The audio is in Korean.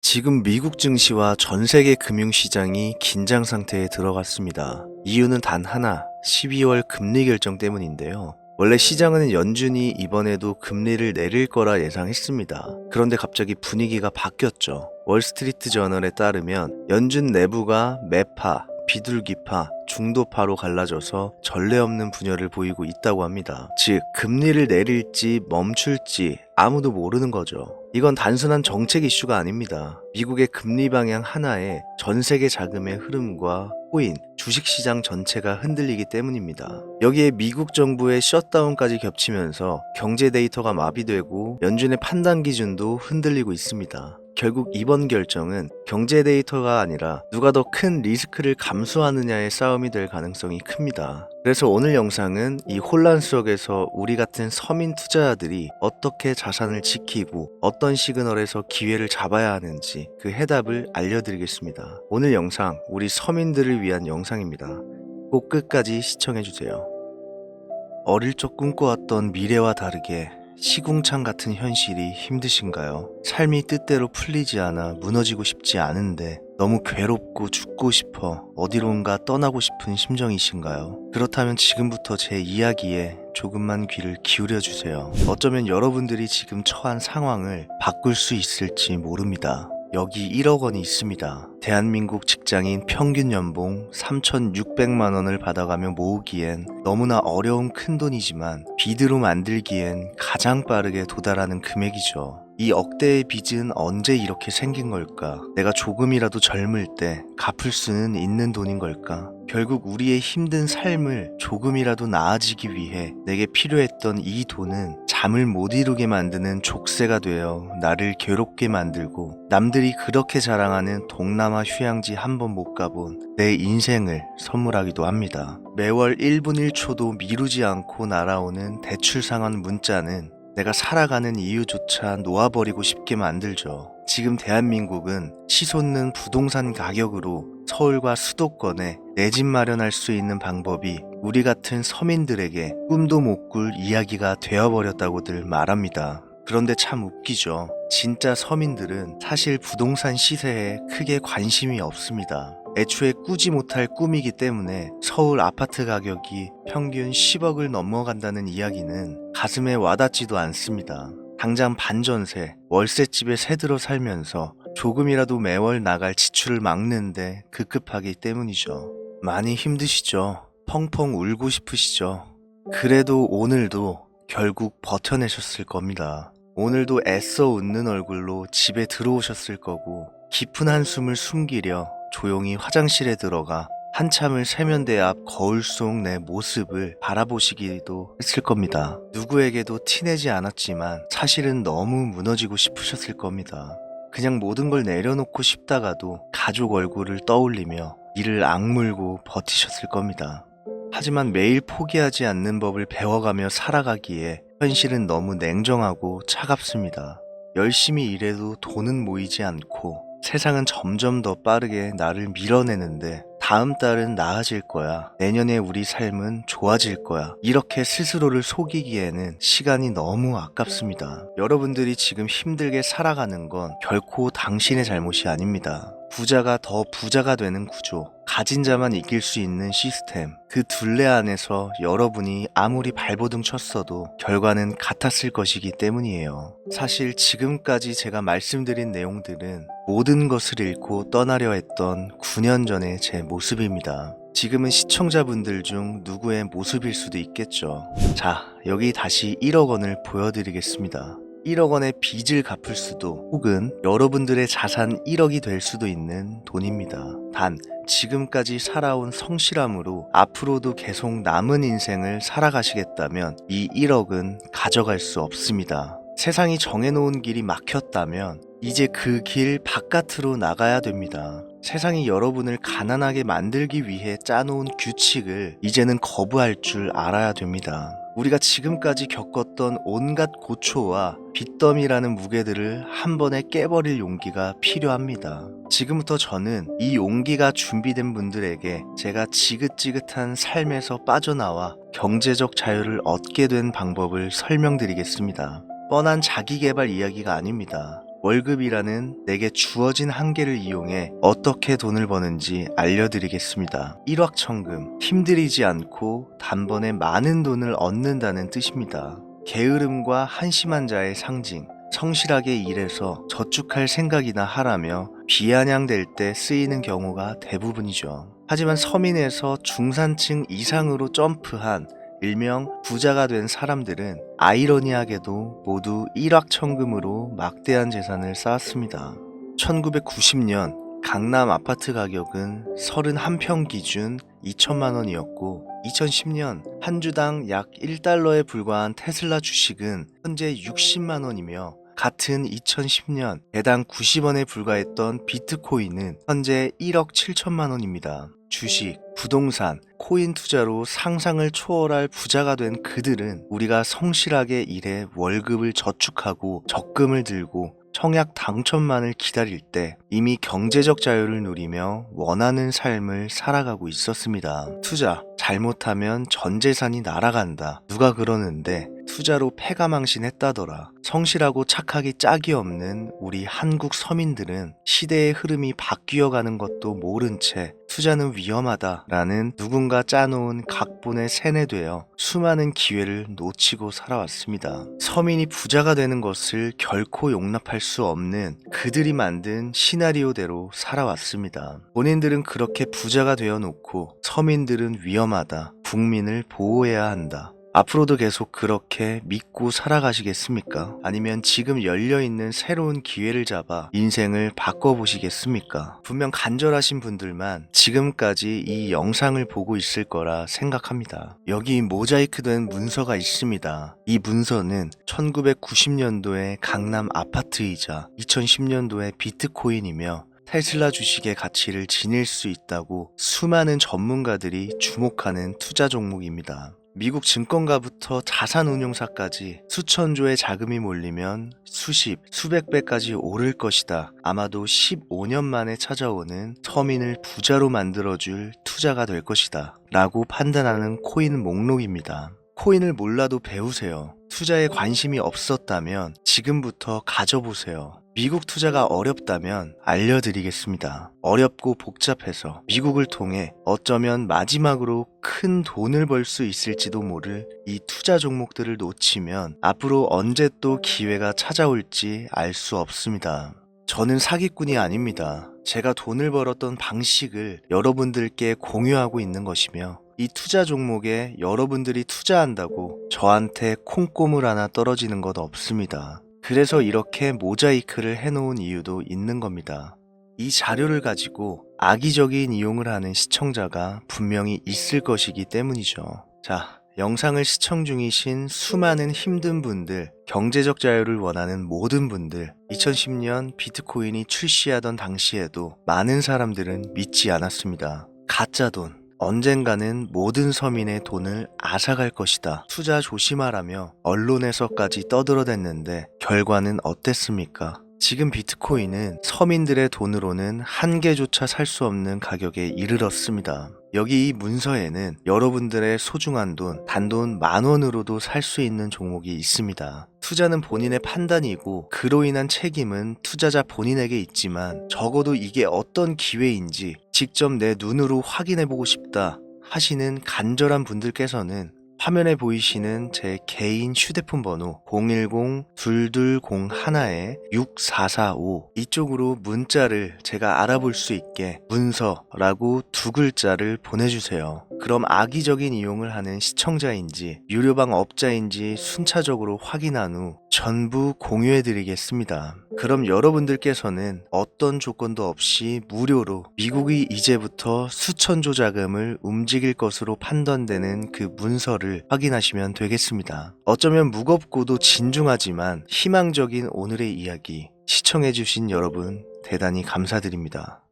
지금 미국 증시와 전 세계 금융시장이 긴장 상태에 들어갔습니다. 이유는 단 하나, 12월 금리 결정 때문인데요. 원래 시장은 연준이 이번에도 금리를 내릴 거라 예상했습니다. 그런데 갑자기 분위기가 바뀌었죠. 월스트리트 저널에 따르면 연준 내부가 매파, 비둘기파, 중도파로 갈라져서 전례 없는 분열을 보이고 있다고 합니다. 즉, 금리를 내릴지 멈출지 아무도 모르는 거죠. 이건 단순한 정책 이슈가 아닙니다. 미국의 금리 방향 하나에 전 세계 자금의 흐름과 코인, 주식시장 전체가 흔들리기 때문입니다. 여기에 미국 정부의 셧다운까지 겹치면서 경제 데이터가 마비되고 연준의 판단 기준도 흔들리고 있습니다. 결국 이번 결정은 경제 데이터가 아니라 누가 더 큰 리스크를 감수하느냐의 싸움이 될 가능성이 큽니다. 그래서 오늘 영상은 이 혼란 속에서 우리 같은 서민 투자자들이 어떻게 자산을 지키고 어떤 시그널에서 기회를 잡아야 하는지 그 해답을 알려드리겠습니다. 오늘 영상 우리 서민들을 위한 영상입니다. 꼭 끝까지 시청해주세요. 어릴 적 꿈꿔왔던 미래와 다르게 시궁창 같은 현실이 힘드신가요? 삶이 뜻대로 풀리지 않아 무너지고 싶지 않은데 너무 괴롭고 죽고 싶어 어디론가 떠나고 싶은 심정이신가요? 그렇다면 지금부터 제 이야기에 조금만 귀를 기울여 주세요. 어쩌면 여러분들이 지금 처한 상황을 바꿀 수 있을지 모릅니다. 여기 1억 원이 있습니다. 대한민국 직장인 평균 연봉 3,600만 원을 받아가며 모으기엔 너무나 어려운 큰돈이지만 빚으로 만들기엔 가장 빠르게 도달하는 금액이죠. 이 억대의 빚은 언제 이렇게 생긴 걸까? 내가 조금이라도 젊을 때 갚을 수는 있는 돈인 걸까? 결국 우리의 힘든 삶을 조금이라도 나아지기 위해 내게 필요했던 이 돈은 잠을 못 이루게 만드는 족쇄가 되어 나를 괴롭게 만들고 남들이 그렇게 자랑하는 동남아 휴양지 한 번 못 가본 내 인생을 선물하기도 합니다. 매월 1분 1초도 미루지 않고 날아오는 대출 상환 문자는 내가 살아가는 이유조차 놓아버리고 싶게 만들죠. 지금 대한민국은 치솟는 부동산 가격으로 서울과 수도권에 내 집 마련할 수 있는 방법이 우리 같은 서민들에게 꿈도 못 꿀 이야기가 되어버렸다고들 말합니다. 그런데 참 웃기죠. 진짜 서민들은 사실 부동산 시세에 크게 관심이 없습니다. 애초에 꾸지 못할 꿈이기 때문에 서울 아파트 가격이 평균 10억을 넘어간다는 이야기는 가슴에 와닿지도 않습니다. 당장 반전세, 월세집에 새들어 살면서 조금이라도 매월 나갈 지출을 막는데 급급하기 때문이죠. 많이 힘드시죠? 펑펑 울고 싶으시죠? 그래도 오늘도 결국 버텨내셨을 겁니다. 오늘도 애써 웃는 얼굴로 집에 들어오셨을 거고 깊은 한숨을 숨기려 조용히 화장실에 들어가 한참을 세면대 앞 거울 속 내 모습을 바라보시기도 했을 겁니다. 누구에게도 티내지 않았지만 사실은 너무 무너지고 싶으셨을 겁니다. 그냥 모든 걸 내려놓고 싶다가도 가족 얼굴을 떠올리며 이를 악물고 버티셨을 겁니다. 하지만 매일 포기하지 않는 법을 배워가며 살아가기에 현실은 너무 냉정하고 차갑습니다. 열심히 일해도 돈은 모이지 않고 세상은 점점 더 빠르게 나를 밀어내는데 다음 달은 나아질 거야. 내년에 우리 삶은 좋아질 거야. 이렇게 스스로를 속이기에는 시간이 너무 아깝습니다. 여러분들이 지금 힘들게 살아가는 건 결코 당신의 잘못이 아닙니다. 부자가 더 부자가 되는 구조, 가진 자만 이길 수 있는 시스템, 그 둘레 안에서 여러분이 아무리 발버둥 쳤어도 결과는 같았을 것이기 때문이에요. 사실 지금까지 제가 말씀드린 내용들은 모든 것을 잃고 떠나려 했던 9년 전의 제 모습입니다. 지금은 시청자분들 중 누구의 모습일 수도 있겠죠. 자, 여기 다시 1억 원을 보여드리겠습니다. 1억 원의 빚을 갚을 수도 혹은 여러분들의 자산 1억이 될 수도 있는 돈입니다. 단 지금까지 살아온 성실함으로 앞으로도 계속 남은 인생을 살아가시겠다면 이 1억은 가져갈 수 없습니다. 세상이 정해놓은 길이 막혔다면 이제 그 길 바깥으로 나가야 됩니다. 세상이 여러분을 가난하게 만들기 위해 짜놓은 규칙을 이제는 거부할 줄 알아야 됩니다. 우리가 지금까지 겪었던 온갖 고초와 빚더미라는 무게들을 한 번에 깨버릴 용기가 필요합니다. 지금부터 저는 이 용기가 준비된 분들에게 제가 지긋지긋한 삶에서 빠져나와 경제적 자유를 얻게 된 방법을 설명드리겠습니다. 뻔한 자기계발 이야기가 아닙니다. 월급이라는 내게 주어진 한계를 이용해 어떻게 돈을 버는지 알려드리겠습니다. 일확천금, 힘들이지 않고 단번에 많은 돈을 얻는다는 뜻입니다. 게으름과 한심한 자의 상징, 성실하게 일해서 저축할 생각이나 하라며 비아냥될 때 쓰이는 경우가 대부분이죠. 하지만 서민에서 중산층 이상으로 점프한 일명 부자가 된 사람들은 아이러니하게도 모두 일확천금으로 막대한 재산을 쌓았습니다. 1990년 강남 아파트 가격은 31평 기준 2천만 원이었고 2010년 한 주당 약 1달러에 불과한 테슬라 주식은 현재 60만 원이며 같은 2010년 개당 90원에 불과했던 비트코인은 현재 1억 7천만 원입니다. 주식, 부동산, 코인 투자로 상상을 초월할 부자가 된 그들은 우리가 성실하게 일해 월급을 저축하고 적금을 들고 청약 당첨만을 기다릴 때 이미 경제적 자유를 누리며 원하는 삶을 살아가고 있었습니다. 투자, 잘못하면 전 재산이 날아간다. 누가 그러는데 투자로 패가망신했다더라. 성실하고 착하기 짝이 없는 우리 한국 서민들은 시대의 흐름이 바뀌어가는 것도 모른 채 투자는 위험하다라는 누군가 짜놓은 각본에 세뇌되어 수많은 기회를 놓치고 살아왔습니다. 서민이 부자가 되는 것을 결코 용납할 수 없는 그들이 만든 시나리오대로 살아왔습니다. 본인들은 그렇게 부자가 되어 놓고 서민들은 위험하다. 국민을 보호해야 한다. 앞으로도 계속 그렇게 믿고 살아가시겠습니까? 아니면 지금 열려있는 새로운 기회를 잡아 인생을 바꿔보시겠습니까? 분명 간절하신 분들만 지금까지 이 영상을 보고 있을 거라 생각합니다. 여기 모자이크된 문서가 있습니다. 이 문서는 1990년도의 강남 아파트이자 2010년도의 비트코인이며 테슬라 주식의 가치를 지닐 수 있다고 수많은 전문가들이 주목하는 투자 종목입니다. 미국 증권가부터 자산운용사까지 수천조의 자금이 몰리면 수십, 수백 배까지 오를 것이다. 아마도 15년 만에 찾아오는 서민을 부자로 만들어줄 투자가 될 것이다. 라고 판단하는 코인 목록입니다. 코인을 몰라도 배우세요. 투자에 관심이 없었다면 지금부터 가져보세요. 미국 투자가 어렵다면 알려드리겠습니다. 어렵고 복잡해서 미국을 통해 어쩌면 마지막으로 큰 돈을 벌 수 있을지도 모를 이 투자 종목들을 놓치면 앞으로 언제 또 기회가 찾아올지 알 수 없습니다. 저는 사기꾼이 아닙니다. 제가 돈을 벌었던 방식을 여러분들께 공유하고 있는 것이며 이 투자 종목에 여러분들이 투자한다고 저한테 콩고물 하나 떨어지는 것 없습니다. 그래서 이렇게 모자이크를 해놓은 이유도 있는 겁니다. 이 자료를 가지고 악의적인 이용을 하는 시청자가 분명히 있을 것이기 때문이죠. 자, 영상을 시청 중이신 수많은 힘든 분들, 경제적 자유를 원하는 모든 분들, 2010년 비트코인이 출시하던 당시에도 많은 사람들은 믿지 않았습니다. 가짜 돈. 언젠가는 모든 서민의 돈을 앗아갈 것이다. 투자 조심하라며 언론에서까지 떠들어댔는데 결과는 어땠습니까? 지금 비트코인은 서민들의 돈으로는 한 개조차 살 수 없는 가격에 이르렀습니다. 여기 이 문서에는 여러분들의 소중한 돈, 단돈 10,000원으로도 살 수 있는 종목이 있습니다. 투자는 본인의 판단이고 그로 인한 책임은 투자자 본인에게 있지만 적어도 이게 어떤 기회인지 직접 내 눈으로 확인해보고 싶다 하시는 간절한 분들께서는 화면에 보이시는 제 개인 휴대폰 번호 010-2201-6445 이쪽으로 문자를 제가 알아볼 수 있게 문서라고 2글자를 보내주세요. 그럼 악의적인 이용을 하는 시청자인지 유료방 업자인지 순차적으로 확인한 후 전부 공유해드리겠습니다. 그럼 여러분들께서는 어떤 조건도 없이 무료로 미국이 이제부터 수천조 자금을 움직일 것으로 판단되는 그 문서를 확인하시면 되겠습니다. 어쩌면 무겁고도 진중하지만 희망적인 오늘의 이야기 시청해주신 여러분 대단히 감사드립니다.